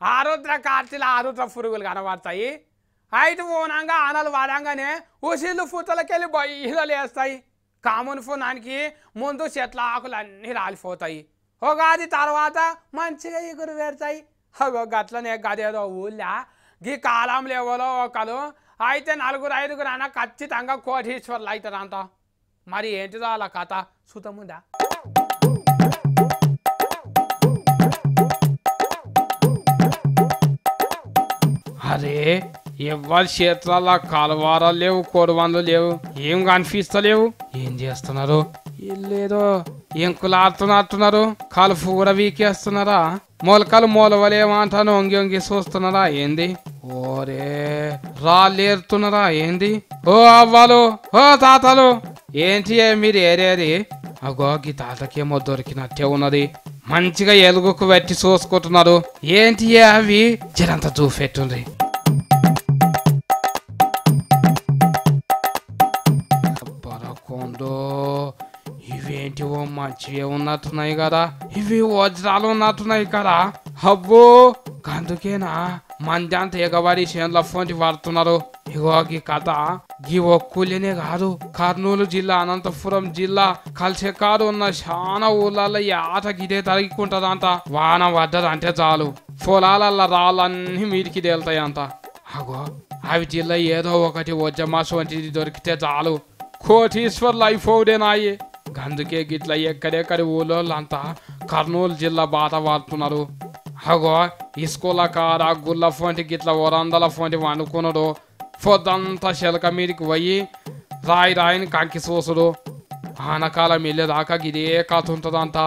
ఆరుద్ర కార్తీల ఆరుద్ర పురుగులు కనబడతాయి. అయితే ఓనంగా ఆనలు వాడంగానే ఉసిళ్ళు ఫుతలకెళ్ళి బొయ్యలు వేస్తాయి. కాముని ఫోనానికి ముందు చెట్ల ఆకులు అన్నీ రాలిపోతాయి. ఉగాది తర్వాత మంచిగా ఎగురు పెడతాయి. అగో గట్లనే గదేదో ఊళ్ళో గీ కాలంలో ఎవరో ఒకరు అయితే 4-5 అన్న ఖచ్చితంగా కోటీశ్వర్లు అవుతారంట. మరి ఏంటిదో అలా కథ సుతముందా? అరే ఎవరి క్షేత్రాల కలవారాలు లేవు, కొడవన్లు లేవు, ఏం కనిపిస్తలేవు. ఏం చేస్తున్నారు? వీళ్ళేదో ఎంకులాడుతున్నట్టున్నారు. కలుపు కూడా వీకేస్తున్నారా? మొలకలు మొలవలేమంటాను ఒంగి ఒంగి చూస్తున్నారా ఏంది? ఓరే రాళ్ళేరుతున్నారా ఏంది? ఓ అవ్వాలు, ఓ తాతలు, ఏంటి మీరు ఏరేది? అగో గీ తాతకేమో దొరికినట్టే ఉన్నది. మంచిగా ఎలుగుకు పెట్టి చూసుకుంటున్నారు. ఏంటి అవి జరంతా చూపెట్టుండ్రి. బరకొండో ఇవేంటివో మంచివే ఉన్నట్టున్నాయి కదా, ఇవి వజ్రాలు ఉన్నట్టున్నాయి కదా. అబ్బో అందుకేనా మంది అంతా ఎగబడి చేనుల ఫోన్ పడుతున్నారు. ఇగో గీ కథ గీ ఒక్కూలేనే కాదు, కర్నూలు జిల్లా, అనంతపురం జిల్లా కలిసే కాదు ఉన్న చాలా ఊర్లలో ఈ ఆట గిదే తరిగికుంటదంట. వాన పడ్డదంటే చాలు పొలాలల్లో రాళ్ళన్నీ మీదికి తేలుతాయంట. అగో అవి జిల్లా ఏదో ఒకటి వజ్రమాసు వంటిది దొరికితే చాలు కోటీశ్వర్లు అయిపోవుడేనాయి. అందుకే గిట్ల ఎక్కడెక్కడి ఊళ్ళోళ్ళంతా కర్నూలు జిల్లా బాట పడుతున్నారు. అగో ఇస్కూల కాడ గుళ్ళ ఫోంటి గిట్ల వరందల ఫోంటి వండుకున్నాడు. పొద్దంతా శెలక మీదకి పోయి రాయిని కంకి చూసుడు. ఆనకాలం వెళ్ళేదాకా గిదే కథ ఉంటుందంట.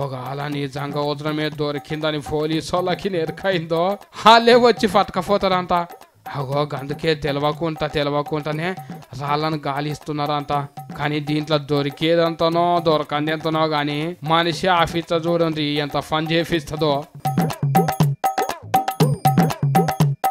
ఒకవేళ నిజంగా వజ్రం మీద దొరికిందని పోలీసు వాళ్ళకి నెరకైందో వాళ్ళే వచ్చి పట్టుకపోతారంట. అగో అందుకే తెలవకుండానే రాళ్ళను గాలిస్తున్నారంట. కానీ దీంట్లో దొరికేదంతనో దొరకంది ఎంతనో గాని మనిషి ఆఫీస్ చూడండి ఎంత పని చేపిస్తుందో.